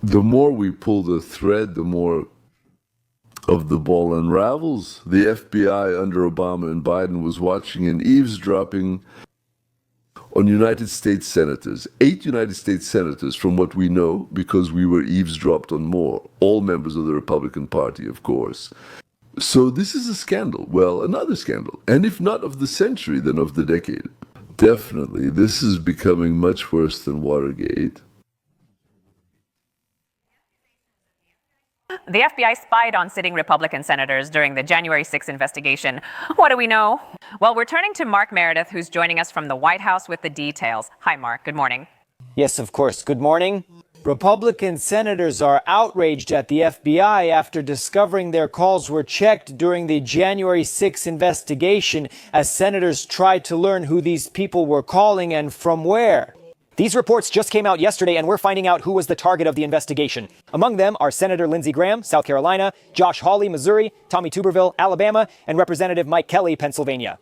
The more we pull the thread, the more of the ball unravels. The FBI under Obama and Biden was watching and eavesdropping on United States senators, 8 United States senators, from what we know, because we were eavesdropped on more, all members of the Republican Party, of course. So this is a scandal. Well, another scandal. And if not of the century, then of the decade. Definitely. This is becoming much worse than Watergate. The FBI spied on sitting Republican senators during the January 6th investigation. What do we know? Well, we're turning to Mark Meredith, who's joining us from the White House with the details. Hi, Mark. Good morning. Yes, of course. Good morning. Republican senators are outraged at the FBI after discovering their calls were checked during the January 6th investigation as senators tried to learn who these people were calling and from where. These reports just came out yesterday, and we're finding out who was the target of the investigation. Among them are Senator Lindsey Graham, South Carolina, Josh Hawley, Missouri, Tommy Tuberville, Alabama, and Representative Mike Kelly, Pennsylvania.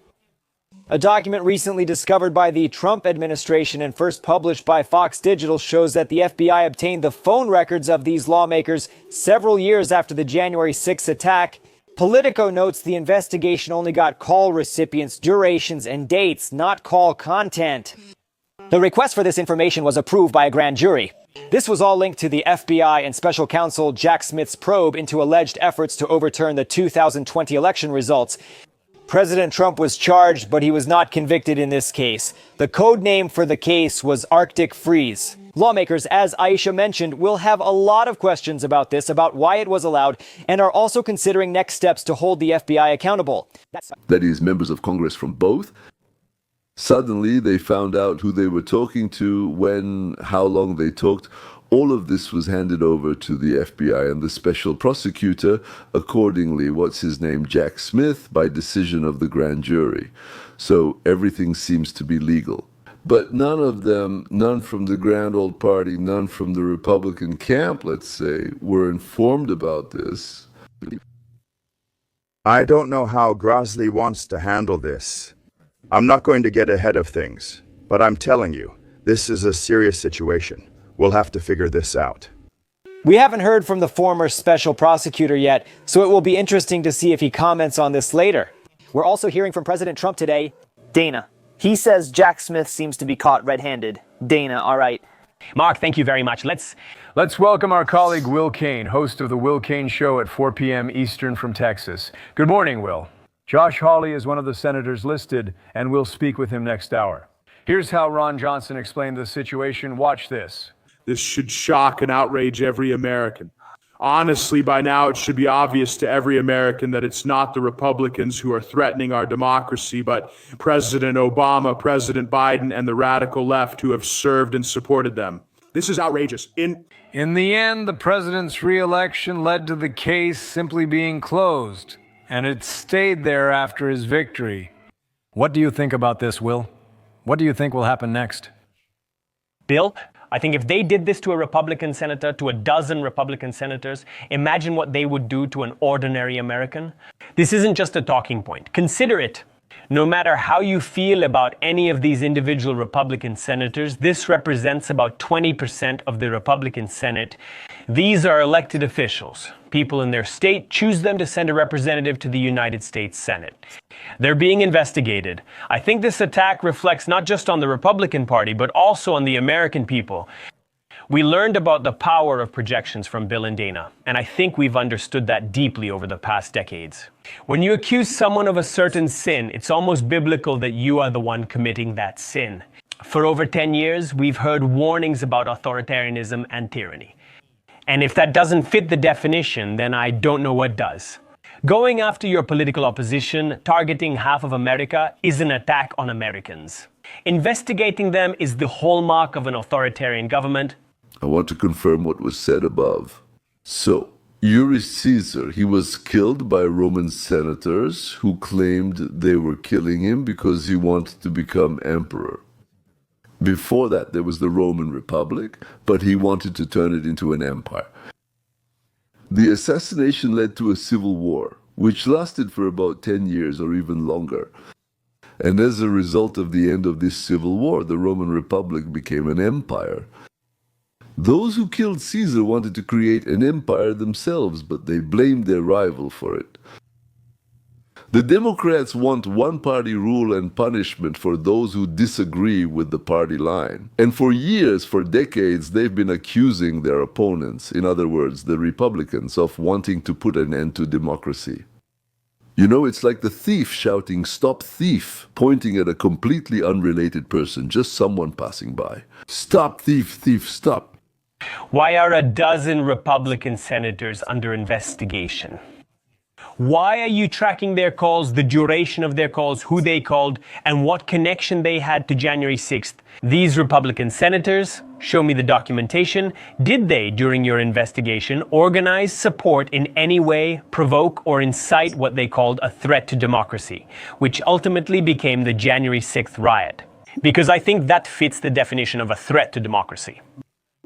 A document recently discovered by the Trump administration and first published by Fox Digital shows that the FBI obtained the phone records of these lawmakers several years after the January 6th attack. Politico notes the investigation only got call recipients, durations, and dates, not call content. The request for this information was approved by a grand jury. This was all linked to the FBI and special counsel Jack Smith's probe into alleged efforts to overturn the 2020 election results. President Trump was charged, but he was not convicted in this case. The code name for the case was Arctic Freeze. Lawmakers, as Aisha mentioned, will have a lot of questions about this, about why it was allowed, and are also considering next steps to hold the FBI accountable. That is, members of Congress from both. Suddenly, they found out who they were talking to, when, how long they talked. All of this was handed over to the FBI and the special prosecutor, accordingly, what's his name, Jack Smith, by decision of the grand jury. So everything seems to be legal. But none of them, none from the grand old party, none from the Republican camp, let's say, were informed about this. I don't know how Grassley wants to handle this. I'm not going to get ahead of things, but I'm telling you, this is a serious situation. We'll have to figure this out. We haven't heard from the former special prosecutor yet, so it will be interesting to see if he comments on this later. We're also hearing from President Trump today. Dana. He says Jack Smith seems to be caught red-handed. Dana, all right. Mark, thank you very much. Let's welcome our colleague Will Cain, host of The Will Cain Show at 4 p.m. Eastern from Texas. Good morning, Will. Josh Hawley is one of the senators listed, and we'll speak with him next hour. Here's how Ron Johnson explained the situation. Watch this. This should shock and outrage every American. Honestly, by now it should be obvious to every American that it's not the Republicans who are threatening our democracy, but President Obama, President Biden, and the radical left who have served and supported them. This is outrageous. In the end, the president's re-election led to the case simply being closed, and it stayed there after his victory. What do you think about this, Will? What do you think will happen next? Bill, I think if they did this to a Republican senator, to a dozen Republican senators, imagine what they would do to an ordinary American. This isn't just a talking point. Consider it. No matter how you feel about any of these individual Republican senators, this represents about 20% of the Republican Senate. These are elected officials. People in their state choose them to send a representative to the United States Senate. They're being investigated. I think this attack reflects not just on the Republican Party, but also on the American people. We learned about the power of projections from Bill and Dana, and I think we've understood that deeply over the past decades. When you accuse someone of a certain sin, it's almost biblical that you are the one committing that sin. For over 10 years, we've heard warnings about authoritarianism and tyranny. And if that doesn't fit the definition, then I don't know what does. Going after your political opposition, targeting half of America, is an attack on Americans. Investigating them is the hallmark of an authoritarian government. I want to confirm what was said above. So, Julius Caesar, he was killed by Roman senators who claimed they were killing him because he wanted to become emperor. Before that, there was the Roman Republic, but he wanted to turn it into an empire. The assassination led to a civil war, which lasted for about 10 years or even longer. And as a result of the end of this civil war, the Roman Republic became an empire. Those who killed Caesar wanted to create an empire themselves, but they blamed their rival for it. The Democrats want one-party rule and punishment for those who disagree with the party line. And for years, for decades, they've been accusing their opponents, in other words, the Republicans, of wanting to put an end to democracy. You know, it's like the thief shouting, "Stop thief," pointing at a completely unrelated person, just someone passing by. Stop thief, thief, stop. Why are a dozen Republican senators under investigation? Why are you tracking their calls, the duration of their calls, who they called, and what connection they had to January 6th? These Republican senators, show me the documentation. Did they, during your investigation, organize, support in any way, provoke, or incite what they called a threat to democracy, which ultimately became the January 6th riot? Because I think that fits the definition of a threat to democracy.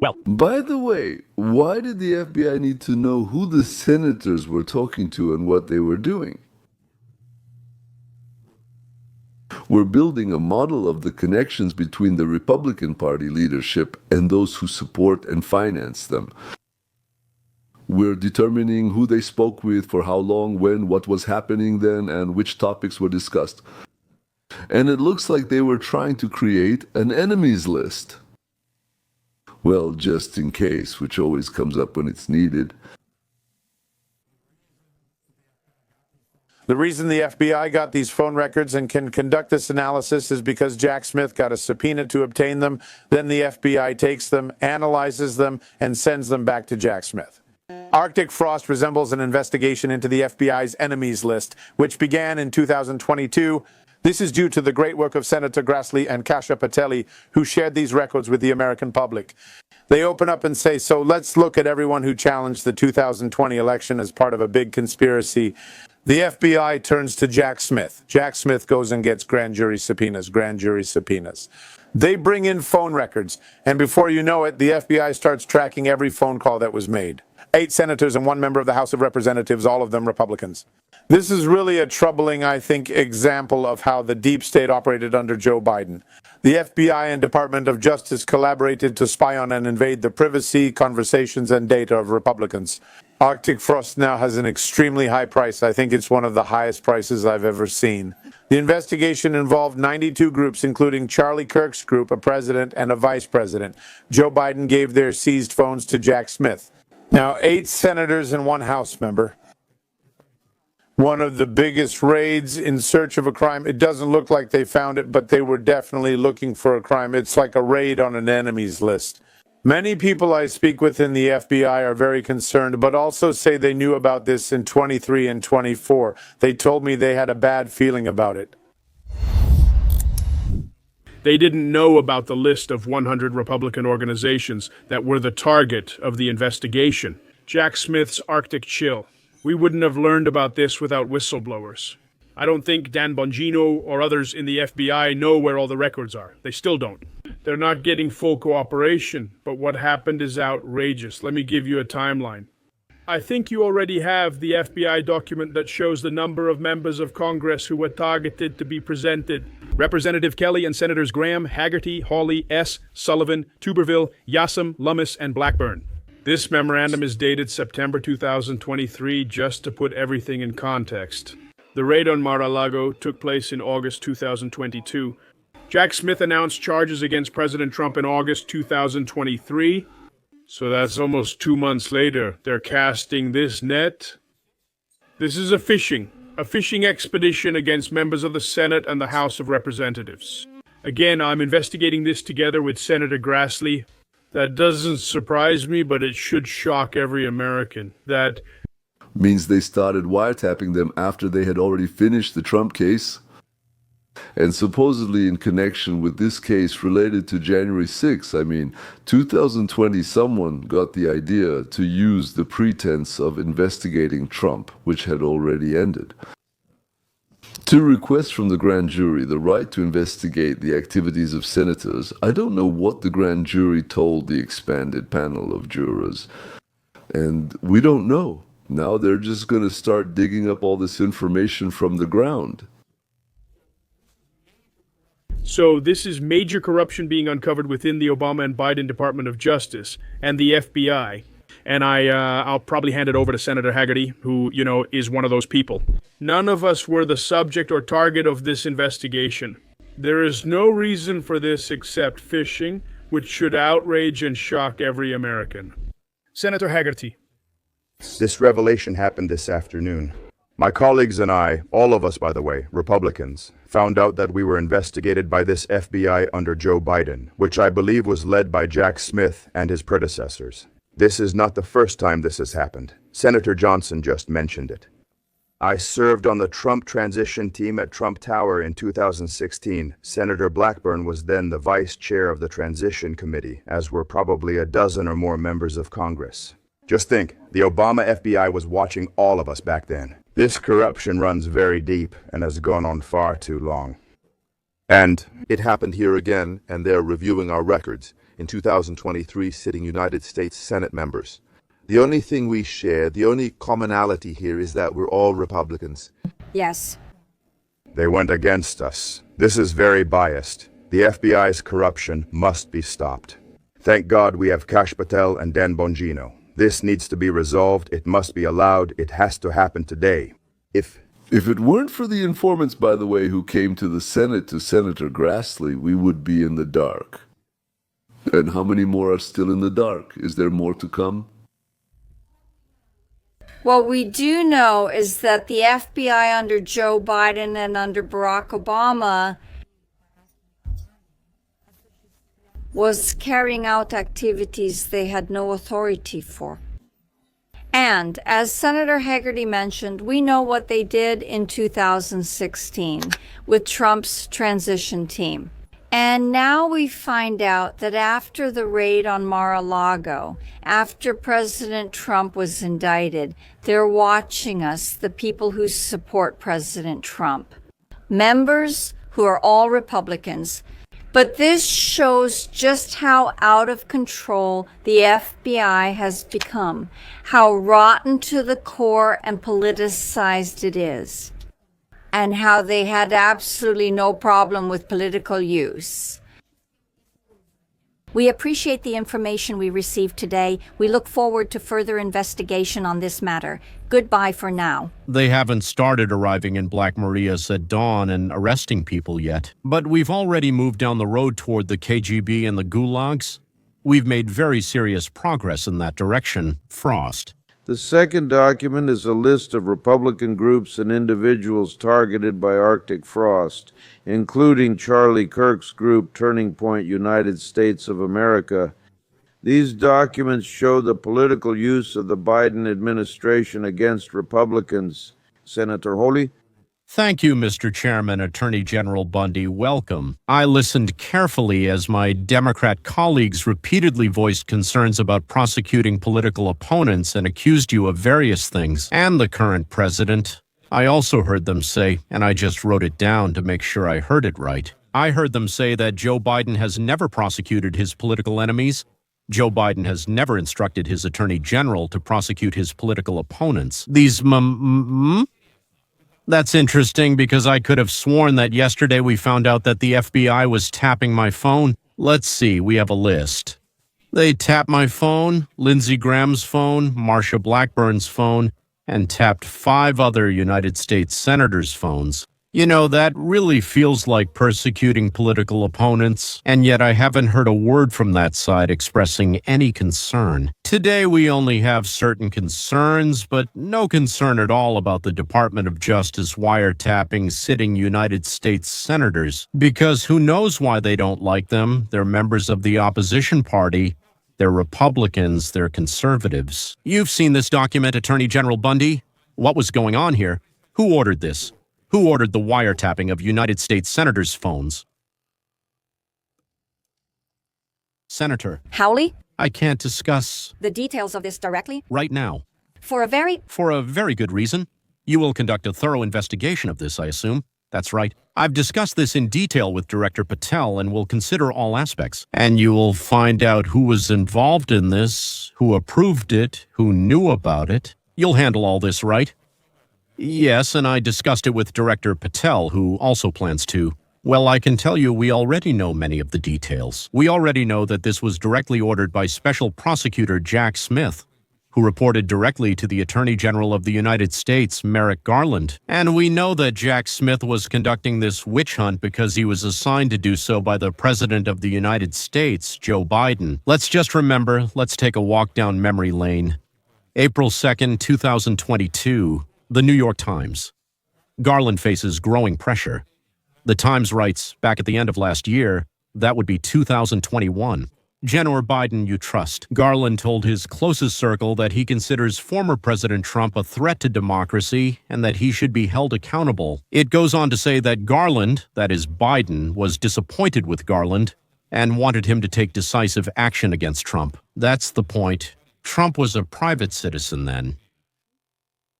Well, by the way, why did the FBI need to know who the senators were talking to and what they were doing? We're building a model of the connections between the Republican Party leadership and those who support and finance them. We're determining who they spoke with, for how long, when, what was happening then, and which topics were discussed. And it looks like they were trying to create an enemies list. Well, just in case, which always comes up when it's needed. The reason the FBI got these phone records and can conduct this analysis is because Jack Smith got a subpoena to obtain them. Then the FBI takes them, analyzes them, and sends them back to Jack Smith. Arctic Frost resembles an investigation into the FBI's enemies list, which began in 2022. This is due to the great work of Senator Grassley and Kasha Patelli, who shared these records with the American public. They open up and say, so let's look at everyone who challenged the 2020 election as part of a big conspiracy. The FBI turns to Jack Smith. Jack Smith goes and gets grand jury subpoenas. They bring in phone records, and before you know it, the FBI starts tracking every phone call that was made. 8 senators and 1 member of the House of Representatives, all of them Republicans. This is really a troubling, I think, example of how the deep state operated under Joe Biden. The FBI and Department of Justice collaborated to spy on and invade the privacy, conversations, and data of Republicans. Arctic Frost now has an extremely high price. I think it's one of the highest prices I've ever seen. The investigation involved 92 groups, including Charlie Kirk's group, a president and a vice president. Joe Biden gave their seized phones to Jack Smith. Now, 8 senators and 1 House member. One of the biggest raids in search of a crime. It doesn't look like they found it, but they were definitely looking for a crime. It's like a raid on an enemies list. Many people I speak with in the FBI are very concerned, but also say they knew about this in 23 and 24. They told me they had a bad feeling about it. They didn't know about the list of 100 Republican organizations that were the target of the investigation. Jack Smith's Arctic Chill. We wouldn't have learned about this without whistleblowers. I don't think Dan Bongino or others in the FBI know where all the records are. They still don't. They're not getting full cooperation, but what happened is outrageous. Let me give you a timeline. I think you already have the FBI document that shows the number of members of Congress who were targeted to be presented. Representative Kelly and Senators Graham, Haggerty, Hawley, Sullivan, Tuberville, Yassam, Lummis, and Blackburn. This memorandum is dated September 2023, just to put everything in context. The raid on Mar-a-Lago took place in August 2022. Jack Smith announced charges against President Trump in August 2023. So that's almost 2 months later. They're casting this net. This is a phishing expedition against members of the Senate and the House of Representatives. Again, I'm investigating this together with Senator Grassley. That doesn't surprise me, but it should shock every American. That means they started wiretapping them after they had already finished the Trump case. And supposedly in connection with this case related to January 6th, 2020, someone got the idea to use the pretense of investigating Trump, which had already ended, to request from the grand jury the right to investigate the activities of senators. I don't know what the grand jury told the expanded panel of jurors, and we don't know. Now they're just going to start digging up all this information from the ground. So this is major corruption being uncovered within the Obama and Biden Department of Justice and the FBI. And I'll probably hand it over to Senator Haggerty, who, is one of those people. None of us were the subject or target of this investigation. There is no reason for this except phishing, which should outrage and shock every American. Senator Haggerty. This revelation happened this afternoon. My colleagues and I, all of us by the way, Republicans, found out that we were investigated by this FBI under Joe Biden, which I believe was led by Jack Smith and his predecessors. This is not the first time this has happened. Senator Johnson just mentioned it. I served on the Trump transition team at Trump Tower in 2016. Senator Blackburn was then the vice chair of the transition committee, as were probably a dozen or more members of Congress. Just think, the Obama FBI was watching all of us back then. This corruption runs very deep and has gone on far too long. And It happened here again, and they're reviewing our records in 2023 sitting United States Senate members. The only thing we share, the only commonality here is that we're all Republicans. Yes. they went against us. This is very biased. The FBI's corruption must be stopped. Thank God we have Kash Patel and Dan Bongino. This needs to be resolved. It must be allowed. It has to happen today. If it weren't for the informants, by the way, who came to the Senate to Senator Grassley, we would be in the dark. And how many more are still in the dark? Is there more to come? What we do know is that the FBI under Joe Biden and under Barack Obama was carrying out activities they had no authority for. And as Senator Haggerty mentioned, we know what they did in 2016 with Trump's transition team. And now we find out that after the raid on Mar-a-Lago, after President Trump was indicted, they're watching us, the people who support President Trump. Members who are all Republicans. But this shows just how out of control the FBI has become, how rotten to the core and politicized it is, and how they had absolutely no problem with political use. We appreciate the information we received today. We look forward to further investigation on this matter. Goodbye for now. They haven't started arriving in Black Marias at dawn and arresting people yet. But we've already moved down the road toward the KGB and the gulags. We've made very serious progress in that direction. Frost. The second document is a list of Republican groups and individuals targeted by Arctic frost, including Charlie Kirk's group Turning Point United States of America. These documents show the political use of the Biden administration against Republicans. Senator Holy? Thank you, Mr. Chairman. Attorney General Bundy, welcome. I listened carefully as my Democrat colleagues repeatedly voiced concerns about prosecuting political opponents and accused you of various things, and the current president. I also heard them say, and I just wrote it down to make sure I heard it right, I heard them say that Joe Biden has never prosecuted his political enemies. Joe Biden has never instructed his attorney general to prosecute his political opponents. These That's interesting because I could have sworn that yesterday we found out that the FBI was tapping my phone. Let's see, we have a list. They tapped my phone, Lindsey Graham's phone, Marsha Blackburn's phone, and tapped 5 other United States senators' phones. You know, that really feels like persecuting political opponents, and yet I haven't heard a word from that side expressing any concern. Today we only have certain concerns, but no concern at all about the Department of Justice wiretapping sitting United States senators, because who knows why they don't like them? They're members of the opposition party. They're Republicans, they're conservatives. You've seen this document, Attorney General Bundy. What was going on here? Who ordered this? Who ordered the wiretapping of United States senators' phones? Senator. Howley? I can't discuss The details of this directly? right now. For a very good reason. You will conduct a thorough investigation of this, I assume. That's right. I've discussed this in detail with Director Patel and will consider all aspects. And you will find out who was involved in this, who approved it, who knew about it. You'll handle all this, right? Yes, and I discussed it with Director Patel, who also plans to. Well, I can tell you we already know many of the details. We already know that this was directly ordered by Special Prosecutor Jack Smith, who reported directly to the Attorney General of the United States, Merrick Garland. And we know that Jack Smith was conducting this witch hunt because he was assigned to do so by the President of the United States, Joe Biden. Let's just remember, let's take a walk down memory lane. April 2nd, 2022, The New York Times. Garland faces growing pressure. The Times writes, back at the end of last year, that would be 2021. Jen or Biden you trust. Garland told his closest circle that he considers former President Trump a threat to democracy and that he should be held accountable. It goes on to say that Garland, that is Biden, was disappointed with Garland and wanted him to take decisive action against Trump. That's the point. Trump was a private citizen then.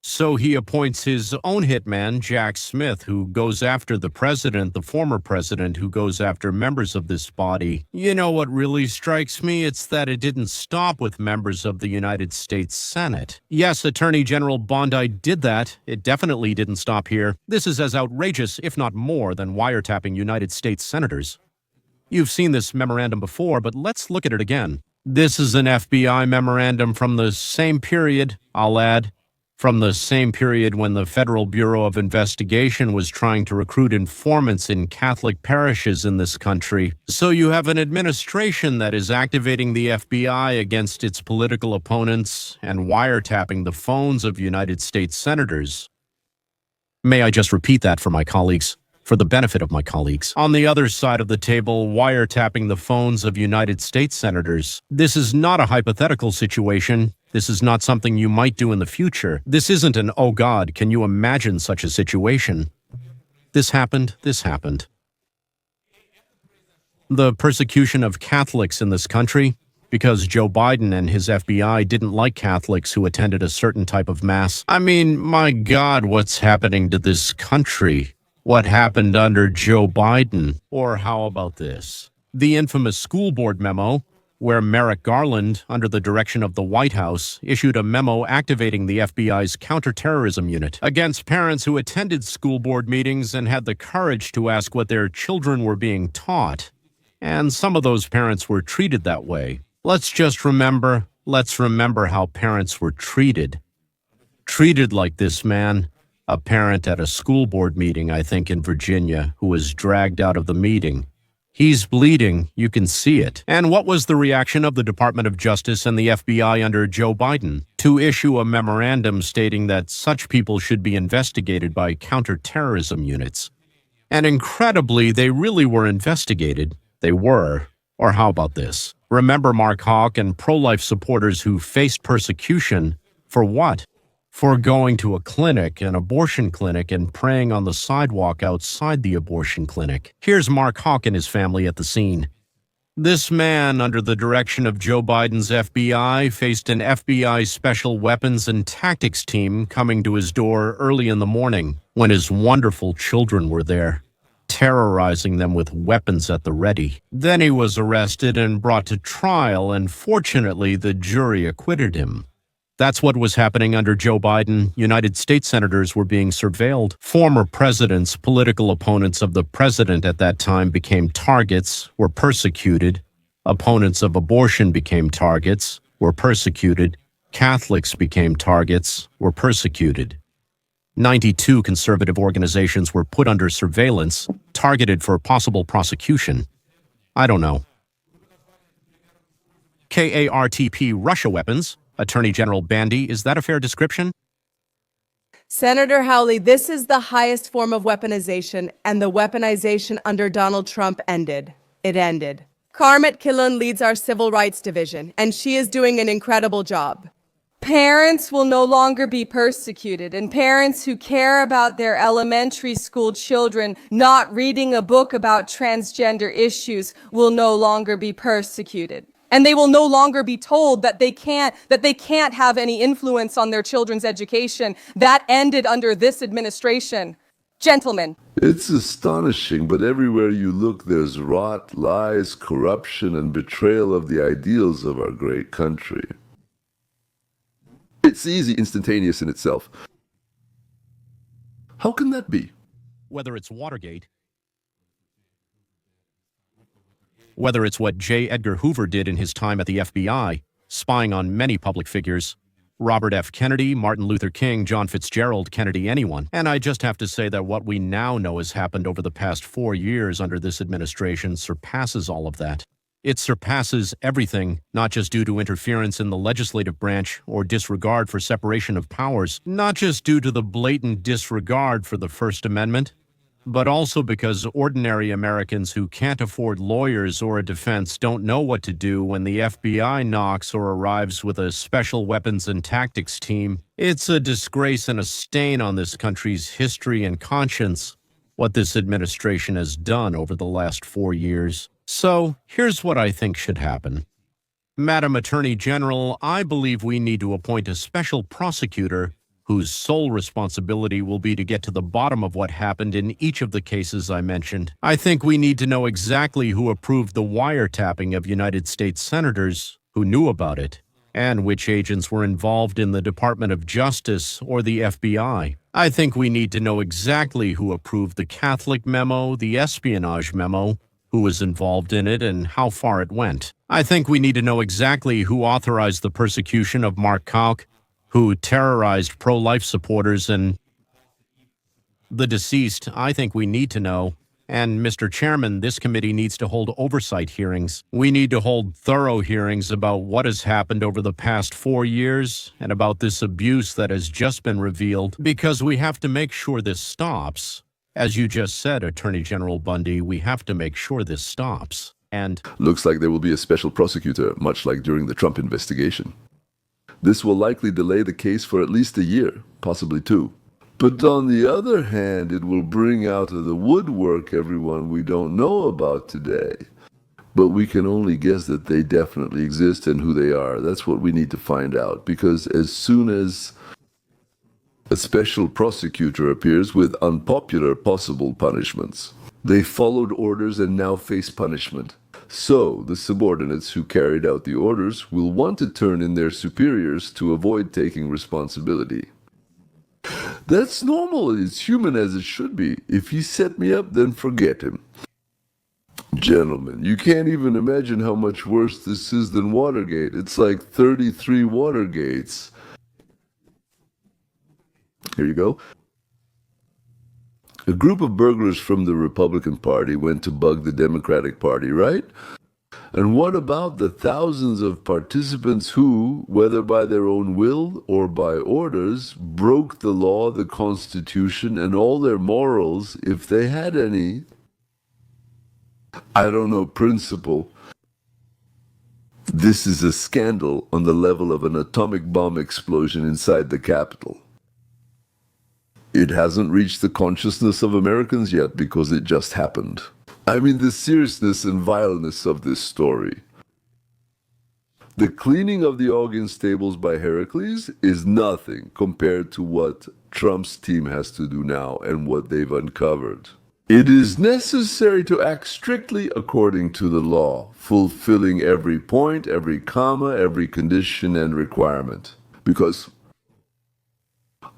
So he appoints his own hitman, Jack Smith, who goes after the president, the former president, who goes after members of this body. You know what really strikes me? It's that it didn't stop with members of the United States Senate. Yes, Attorney General Bondi did that. It definitely didn't stop here. This is as outrageous, if not more, than wiretapping United States senators. You've seen this memorandum before, but let's look at it again. This is an FBI memorandum from the same period, I'll add, from the same period when the Federal Bureau of Investigation was trying to recruit informants in Catholic parishes in this country. So you have an administration that is activating the FBI against its political opponents and wiretapping the phones of United States senators. May I just repeat that for my colleagues? For the benefit of my colleagues. On the other side of the table, wiretapping the phones of United States senators. This is not a hypothetical situation. This is not something you might do in the future. This isn't an, oh God, can you imagine such a situation? This happened. The persecution of Catholics in this country, because Joe Biden and his FBI didn't like Catholics who attended a certain type of mass. I mean, my God, what's happening to this country? What happened under Joe Biden? Or how about this? The infamous school board memo, where Merrick Garland, under the direction of the White House, issued a memo activating the FBI's counterterrorism unit against parents who attended school board meetings and had the courage to ask what their children were being taught. And some of those parents were treated that way. Let's remember how parents were treated. Treated like this man. A parent at a school board meeting, I think in Virginia, who was dragged out of the meeting. He's bleeding, you can see it. And what was the reaction of the Department of Justice and the FBI under Joe Biden? To issue a memorandum stating that such people should be investigated by counterterrorism units. And incredibly, they really were investigated. They were. Or how about this? Remember Mark Houck and pro-life supporters who faced persecution for what? For going to a clinic, an abortion clinic, and praying on the sidewalk outside the abortion clinic. Here's Mark Houck and his family at the scene. This man, under the direction of Joe Biden's FBI, faced an FBI Special Weapons and Tactics team coming to his door early in the morning when his wonderful children were there, terrorizing them with weapons at the ready. Then he was arrested and brought to trial, and fortunately the jury acquitted him. That's what was happening under Joe Biden. United States senators were being surveilled. Former presidents, political opponents of the president at that time became targets, were persecuted. Opponents of abortion became targets, were persecuted. Catholics became targets, were persecuted. 92 conservative organizations were put under surveillance, targeted for possible prosecution. I don't know. KARTP Russia weapons. Attorney General Bandy, is that a fair description? Senator Hawley, this is the highest form of weaponization, and the weaponization under Donald Trump ended. It ended. Carmet Killen leads our Civil Rights Division, and she is doing an incredible job. Parents will no longer be persecuted, and parents who care about their elementary school children not reading a book about transgender issues will no longer be persecuted. And they will no longer be told that they can't have any influence on their children's education. That ended under this administration. Gentlemen. It's astonishing, but everywhere you look, there's rot, lies, corruption, and betrayal of the ideals of our great country. It's easy, instantaneous in itself. How can that be? Whether it's Watergate, Whether it's what J. Edgar Hoover did in his time at the FBI, spying on many public figures, Robert F. Kennedy, Martin Luther King, John Fitzgerald, Kennedy, anyone. And I just have to say that what we now know has happened over the past 4 years under this administration surpasses all of that. It surpasses everything, not just due to interference in the legislative branch or disregard for separation of powers, not just due to the blatant disregard for the First Amendment, but also because ordinary Americans who can't afford lawyers or a defense don't know what to do when the FBI knocks or arrives with a special weapons and tactics team. It's a disgrace and a stain on this country's history and conscience, what this administration has done over the last 4 years. So, here's what I think should happen. Madam Attorney General, I believe we need to appoint a special prosecutor whose sole responsibility will be to get to the bottom of what happened in each of the cases I mentioned. I think we need to know exactly who approved the wiretapping of United States senators who knew about it, and which agents were involved in the Department of Justice or the FBI. I think we need to know exactly who approved the Catholic memo, the espionage memo, who was involved in it, and how far it went. I think we need to know exactly who authorized the persecution of Mark Kauk, who terrorized pro-life supporters and the deceased. I think we need to know. And Mr. Chairman, this committee needs to hold oversight hearings. We need to hold thorough hearings about what has happened over the past 4 years and about this abuse that has just been revealed, because we have to make sure this stops. As you just said, Attorney General Bundy, we have to make sure this stops. And looks like there will be a special prosecutor, much like during the Trump investigation. This will likely delay the case for at least a year, possibly 2. But on the other hand, it will bring out of the woodwork everyone we don't know about today. But we can only guess that they definitely exist and who they are. That's what we need to find out, because as soon as a special prosecutor appears with unpopular possible punishments, they followed orders and now face punishment. So, the subordinates who carried out the orders will want to turn in their superiors to avoid taking responsibility. That's normal, it's human as it should be. If he set me up, then forget him. Gentlemen, you can't even imagine how much worse this is than Watergate. It's like 33 Watergates. Here you go. A group of burglars from the Republican Party went to bug the Democratic Party, right? And what about the thousands of participants who, whether by their own will or by orders, broke the law, the Constitution, and all their morals, if they had any, principle? This is a scandal on the level of an atomic bomb explosion inside the Capitol. It hasn't reached the consciousness of Americans yet because it just happened. I mean, the seriousness and vileness of this story. The cleaning of the Augean stables by Heracles is nothing compared to what Trump's team has to do now and what they've uncovered. It is necessary to act strictly according to the law, fulfilling every point, every comma, every condition and requirement. Because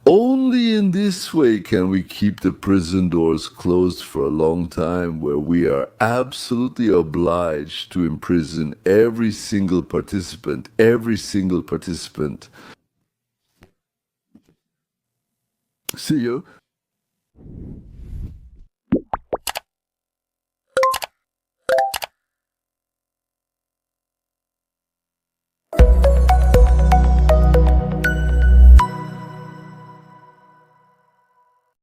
only in this way can we keep the prison doors closed for a long time, where we are absolutely obliged to imprison every single participant. See you.